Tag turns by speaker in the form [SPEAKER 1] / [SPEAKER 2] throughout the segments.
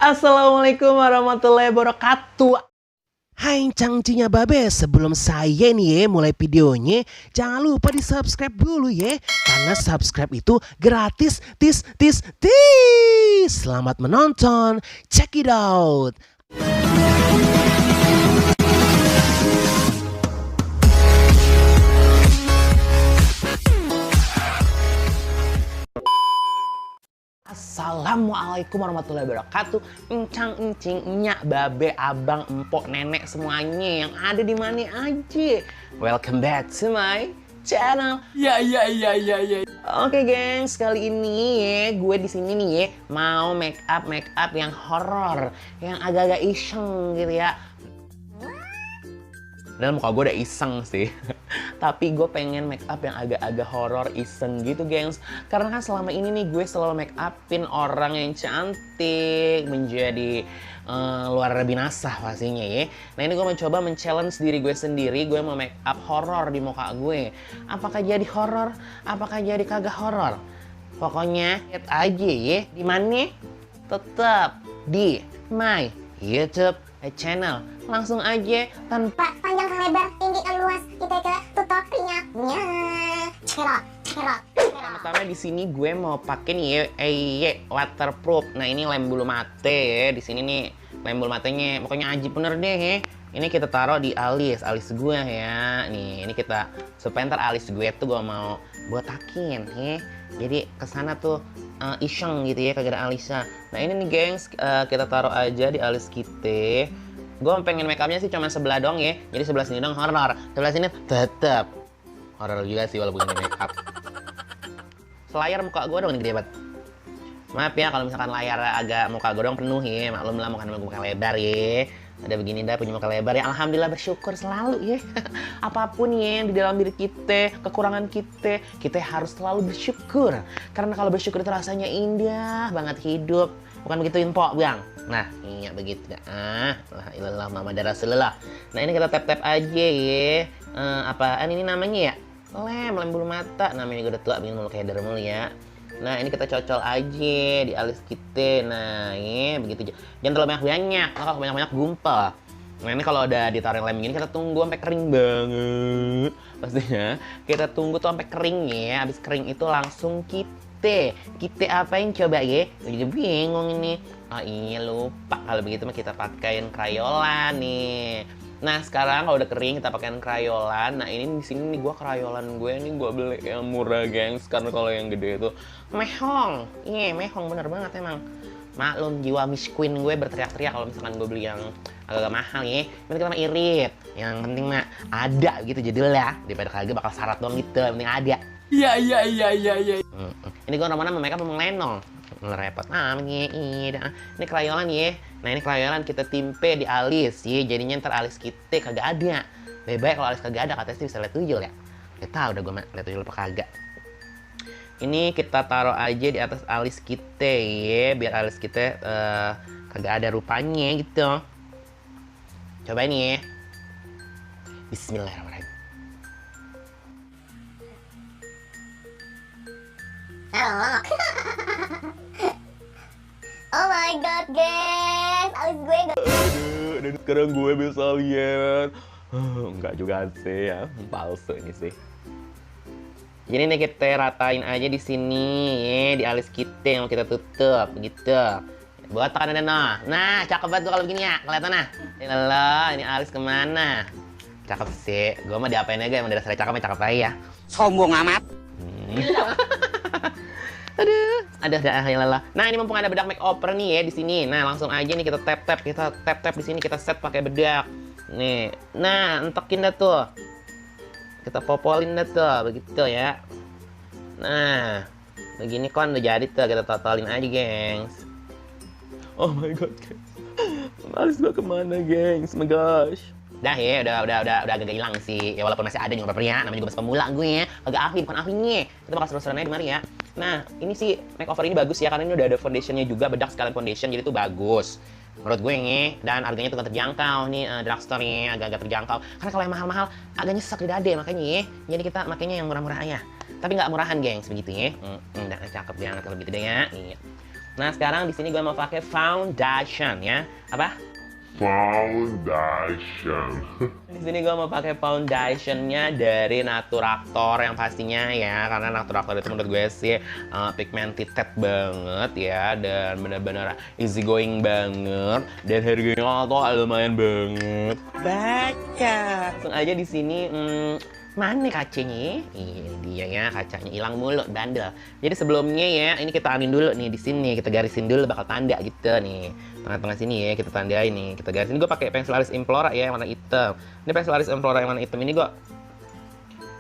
[SPEAKER 1] Assalamualaikum warahmatullahi wabarakatuh.
[SPEAKER 2] Hai cangcinya babe, sebelum saya nih mulai videonya, jangan lupa di subscribe dulu ya. Karena subscribe itu gratis, tis. Selamat menonton, check it out.
[SPEAKER 1] Assalamualaikum warahmatullahi wabarakatuh. Encang, encing, nyak, babe, abang, empok, nenek semuanya yang ada di mana aja. Welcome back to my channel.
[SPEAKER 3] Ya.
[SPEAKER 1] Oke, gengs, kali ini ya gue di sini nih ya mau make up yang horor, yang agak-agak iseng gitu ya. Dan muka gue udah iseng sih. Tapi gue pengen make up yang agak-agak horor iseng gitu, gengs. Karena kan selama ini nih gue selalu make upin orang yang cantik menjadi luar binasa pastinya ya. Nah ini gue mencoba men-challenge diri gue sendiri. Gue mau make up horor di muka gue. Apakah jadi horor? Apakah jadi kagak horor? Pokoknya lihat aja ya. Di mana? Tetap di my YouTube channel. Langsung aja tanpa
[SPEAKER 4] Panjang ke lebar, tinggi ke luas, kita ke tutorialnya. Cerot.
[SPEAKER 1] Pertama di sini gue mau pakai nih waterproof. Nah ini lem bulu mata ya. Di sini nih lem bulu matanya. Pokoknya aji bener deh ya. Ini kita taruh di alis gue ya. Nih ini kita supaya ntar alis gue tuh gue mau botakin ya. Jadi kesana tuh iseng gitu ya kagak ada alisnya. Nah ini nih gengs, kita taruh aja di alis kita. Gue pengen make upnya sih cuma sebelah dong ya. Jadi sebelah sini dong horor, sebelah sini tetap horor juga sih walaupun ini make up. Selayar muka gue dong ini gede banget. Maaf ya kalau misalkan layar agak muka gue dong penuh ya. Maklum lah muka lebar ya. Ada begini dah punya muka lebar ya. Alhamdulillah bersyukur selalu ya. Apapun ya yang di dalam diri kita, kekurangan kita harus selalu bersyukur. Karena kalau bersyukur itu rasanya indah banget hidup. Bukan begitu Info, Bang? Nah, iya begitu. Ilallah Muhammad Rasulullah. Nah, ini kita tap-tap aja ya. Apaan ini namanya ya? Lem bulu mata. Namanya udah tua, bikin mulu kayak dermul ya. Nah, ini kita cocol aja di alis kita. Nah, ya begitu. Jangan terlalu banyak-banyak. Kalau banyak-banyak gumpal. Nah, ini kalau udah ditaruh lem ini kita tunggu sampai kering banget. Pastinya kita tunggu tuh sampai kering ya. Habis kering itu langsung kita apain coba ya? Jadi bingung ini. Oh iya lupa, kalau begitu mah kita pakaiin krayolan nih. Nah sekarang kalau udah kering kita pakaiin krayolan. Nah ini di sini nih gua krayolan gue nih gua beli yang murah gengs. Karena kalau yang gede itu mehong. Iya mehong bener banget emang. Maklum jiwa Miss Queen gue berteriak-teriak kalau misalkan gue beli yang agak mahal ya. Nanti kita mah irit. Yang penting mah ada gitu jadilah. Daripada kagak bakal syarat doang gitu. Yang penting ada.
[SPEAKER 3] Ya.
[SPEAKER 1] Ini gue nama mereka memang lenong. Repot ini krayolan ya. Nah ini krayolan kita timpe di alis ya. Jadinya ntar alis kita kagak ada. Lebih baik kalau alis kagak ada katanya sih bisa lihat tuyul ya. Kita tahu udah gue lihat tuyul apa kagak. Ini kita taruh aja di atas alis kita ya. Biar alis kita kagak ada rupanya gitu. Coba ini ya. Bismillahirrahmanirrahim.
[SPEAKER 4] Oh my god, guys, alis gue gak...
[SPEAKER 1] Aduh, dan sekarang gue bisa lihat. Enggak juga sih ya, palsu ini sih. Jadi nih kita ratain aja di sini ya, di alis kita yang mau kita tutup gitu. Buat tekan nah, cakep banget tuh kalau begini ya, kelihatan nah. Ini alis kemana? Cakep sih, gue mah diapain aja, emang dasarnya cakep cakep aja ya.
[SPEAKER 3] Sombong amat.
[SPEAKER 1] Ada lelah. Nah ini mumpung ada bedak makeover nih ya di sini. Nah langsung aja nih kita tap di sini kita set pakai bedak. Nih, nah entokin dah tuh. Kita popolin dah tuh, begitu ya. Nah, begini kan udah jadi tuh kita totalin aja, gengs. Oh my god, gengs. Alis gua kemana, gengs? My gosh. Dah ya, udah agak hilang sih. Ya walaupun masih ada juga ya. Namanya juga masih pemula gue ya. Agak ahli bukan ahlinya. Kita bakal seru-seruan aja di mari ya. Nah, ini sih makeover ini bagus ya karena ini udah ada foundationnya juga, bedak sekalian foundation jadi itu bagus. Menurut gue nih, dan harganya tuh terjangkau nih, drugstore nih agak-agak terjangkau. Karena kalau yang mahal-mahal agak nyesek di dada makanya ya. Jadi kita makanya yang murah-murah aja. Tapi nggak murahan, gengs, begitu ya. Udah cakep banget kalau gitu deh ya. Iya. Nah, sekarang di sini gue mau pakai foundation ya. Apa?
[SPEAKER 3] Foundation.
[SPEAKER 1] Di sini gue mau pakai foundationnya dari Naturaktor yang pastinya ya, karena Naturaktor itu menurut gue sih pigmented banget ya, dan benar-benar easy going banget, dan harganya tuh lumayan banget. Baca. Langsung aja di sini. Mana kacanya? Ini dia ya, kacanya hilang mulu, bandel. Jadi sebelumnya ya, ini kita anin dulu nih di sini, kita garisin dulu bakal tanda gitu nih. Tengah-tengah sini ya, kita tandain nih, kita garisin. Gue pakai Pencil Implora ya, yang warna hitam. Ini Pencil Implora yang warna hitam ini gue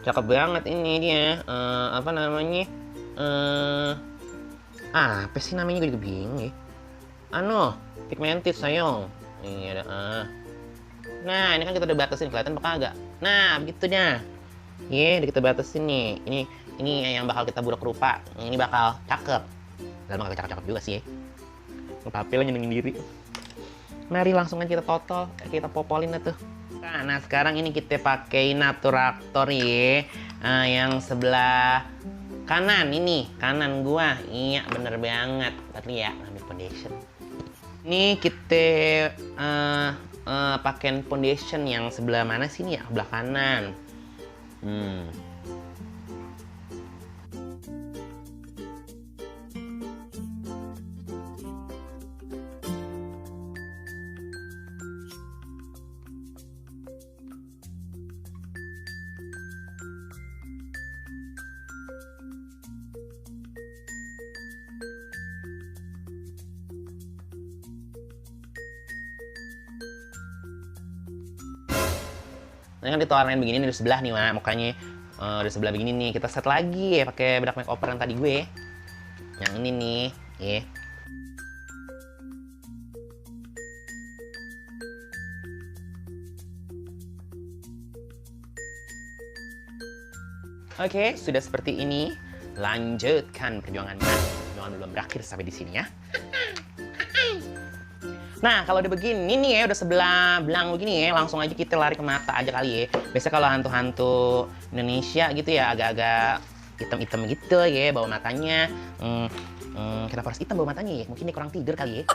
[SPEAKER 1] cakep banget ini dia. Apa namanya? Apa sih namanya, gue juga bingung ya. Pigmented sayang. Ini ada Nah, ini kan kita udah batasin, kelihatan apa kagak? Nah, begitu dah. Udah kita batasin nih. Ini yang bakal kita budak rupa. Ini bakal cakep. Dan bakal cakep-cakep juga sih. Papel nyenengin diri. Mari langsung aja kita totol, kita popolin tuh. Nah, sekarang ini kita pakai Naturaktor ya. Yang sebelah kanan ini, kanan gua. Iya, bener banget. Tadi ya, ambil foundation. Ini kita pakai foundation yang sebelah mana sih nih ya? Sebelah kanan. Nah, kan ditawarin begini dari sebelah nih, Mak. Mukanya dari sebelah begini nih. Kita set lagi ya pakai bedak makeover yang tadi gue. Yang ini nih, ya. Oke, sudah seperti ini. Lanjutkan perjuangan. Perjuangan belum berakhir sampai di sini ya. Nah, kalau udah begini nih ya, udah sebelah belang begini ya, langsung aja kita lari ke mata aja kali ya. Biasanya kalau hantu-hantu Indonesia gitu ya, agak-agak hitam-hitam gitu ya, bawah matanya. Kenapa harus hitam bawah matanya ya? Mungkin dia kurang tidur kali ya.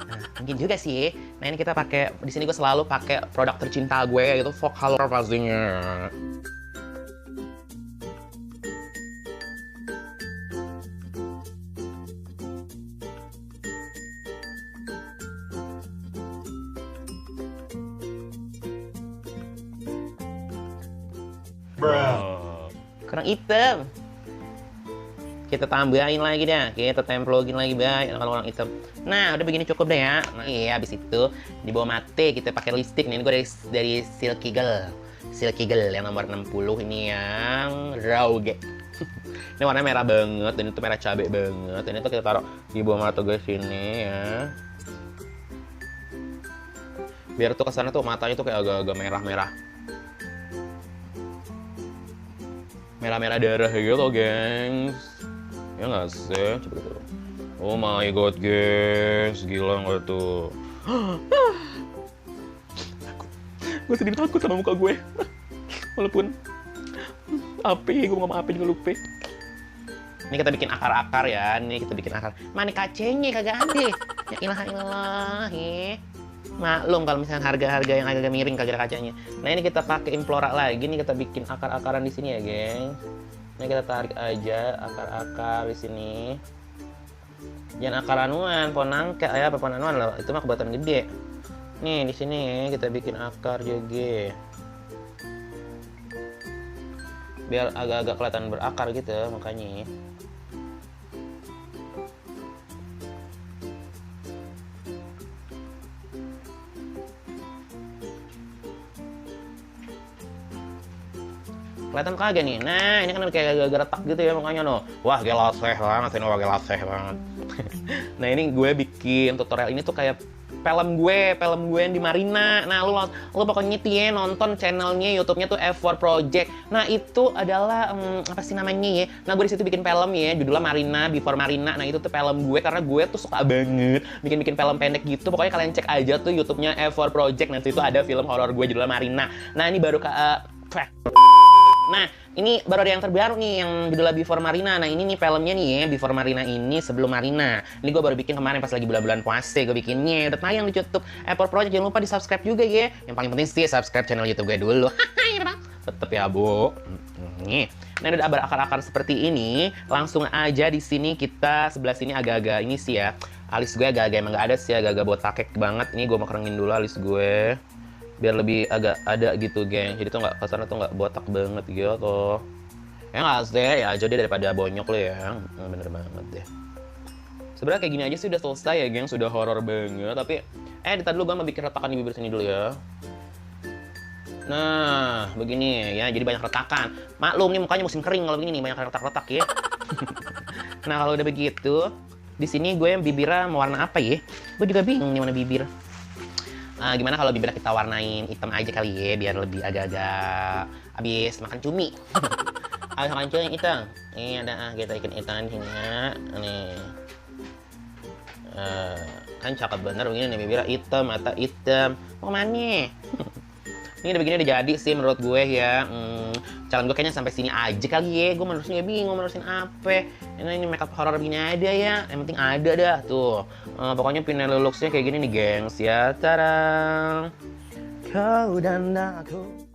[SPEAKER 1] Nah, mungkin juga sih. Nah, ini kita pakai, di sini gue selalu pakai produk tercinta gue, yaitu Fog Color pastinya. Kurang hitam. Kita tambahin lagi dah, kita tempelogin lagi baik kalau orang hitam. Nah, udah begini cukup deh ya. Nah, iya, habis itu di bawah mata kita pakai lipstick. Nih, ini gue dari Silky Girl yang nomor 60 ini yang Rauge. Ini warnanya merah banget, dan itu merah cabai banget. Dan itu kita taruh di bawah mata gue sini ya. Biar tuh kesannya tuh matanya tuh kayak agak-agak merah-merah. Merah-merah darah gitu, gengs. Ya nggak sih? Coba gitu. Oh my god, gengs. Gila nggak tuh? Gue sedih takut sama muka gue. Walaupun api, gue ngomong api juga lupa. Ini kita bikin akar-akar ya. Ini kita bikin akar. Mana kacanya kagak ada. Ya ilah ilah. Maklum kalau misalnya harga-harga yang agak miring kagak ada kacanya. Nah, ini kita pakai Implora lagi. Ini kita bikin akar-akaran di sini ya, geng. Ini kita tarik aja akar-akar di sini. Jangan akar anuan, pohon nangka ya, apa pohon anuan lah. Itu mah kebuatan gede. Nih di sini kita bikin akar juga. Biar agak-agak kelihatan berakar gitu makanya. Kelihatan kagak nih? Nah, ini kan kayak agak retak gitu ya makanya no. Wah, gelaseh banget ini, wah gelaseh banget. Nah, ini gue bikin tutorial ini tuh kayak film gue yang di Marina. Nah, lu pokoknya ya nonton channelnya YouTube-nya tuh F4 Project. Nah, itu adalah apa sih namanya ya? Nah, gue di situ bikin film ya, judulnya Marina Before Marina. Nah, itu tuh film gue karena gue tuh suka banget bikin film pendek gitu. Pokoknya kalian cek aja tuh YouTube-nya F4 Project. Nanti itu ada film horor gue judulnya Marina. Nah, ini baru Nah, ini baru ada yang terbaru nih, yang judulnya Before Marina. Nah, ini nih filmnya nih ya, Before Marina ini sebelum Marina. Ini gue baru bikin kemarin pas lagi bulan-bulan puasa, gue bikinnya. Udah tayang di YouTube Apple Project, jangan lupa di-subscribe juga ya. Yang paling penting sih subscribe channel YouTube gue dulu. Tetep ya, Bu. Nih. Nah, udah berakar-akar seperti ini, langsung aja di sini kita sebelah sini agak-agak ini sih ya. Alis gue agak-agak emang gak ada sih, agak-agak botakek banget. Ini gue mau kerengin dulu alis gue. Biar lebih agak ada gitu, geng. Jadi tuh nggak kesana tuh nggak botak banget gitu. Ya nggak sih, ya aja deh daripada bonyok lo ya. Bener banget deh. Sebenarnya kayak gini aja sih udah selesai ya, geng. Sudah horor banget. Tapi, ditahan dulu, gue mau bikin retakan di bibir sini dulu ya. Nah, begini ya. Jadi banyak retakan. Maklum nih mukanya musim kering kalau begini nih, banyak retak-retak ya. Nah, kalau udah begitu, di sini gue bibirnya mau warna apa ya? Gue juga bingung nih mana bibir. Gimana kalau bibirnya kita warnain hitam aja kali ya, biar lebih agak-agak habis makan cumi. Habis makan cumi hitam. Ini ada kita ikan hitam di sini ya. Nih. Kan cakep bener begini nih, bibirnya hitam, mata hitam. Mau mana? Ini udah begini udah jadi sih menurut gue ya. Calon gue kayaknya sampai sini aja kali ya. Gue menerusin bingung menerusin apa. Ini makeup horror begini ada ya. Yang penting ada dah tuh. Pokoknya final looks-nya kayak gini nih, gengs ya. Tada. Kau dan aku.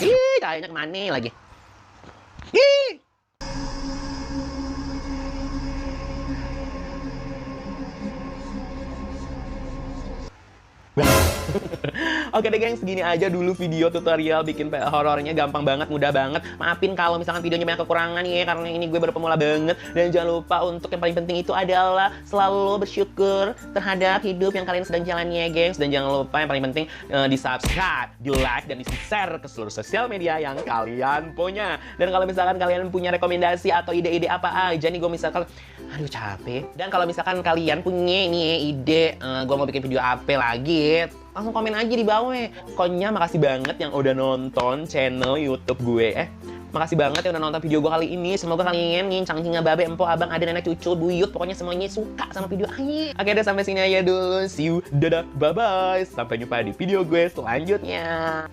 [SPEAKER 1] Ih, cahayanya kemana lagi? Ih! Oke deh gengs, segini aja dulu video tutorial bikin PL horornya. Gampang banget, mudah banget. Maafin kalau misalkan videonya banyak kekurangan ya, karena ini gue baru pemula banget. Dan jangan lupa untuk yang paling penting itu adalah selalu bersyukur terhadap hidup yang kalian sedang jalani ya gengs. Dan jangan lupa yang paling penting di subscribe, di like, dan di share ke seluruh sosial media yang kalian punya. Dan kalau misalkan kalian punya rekomendasi atau ide-ide apa aja nih, gue misalkan aduh capek. Dan kalau misalkan kalian punya nih ide gue mau bikin video apa lagi, langsung komen aja di bawah. Pokoknya makasih banget yang udah nonton channel YouTube gue. Makasih banget yang udah nonton video gue kali ini. Semoga kalian nih cangcingnya babe, empo, abang, ade, nenek, cucu, buyut, pokoknya semuanya suka sama video ini. Oke deh, sampai sini aja dulu. See you, dadah, bye-bye. Sampai jumpa di video gue selanjutnya.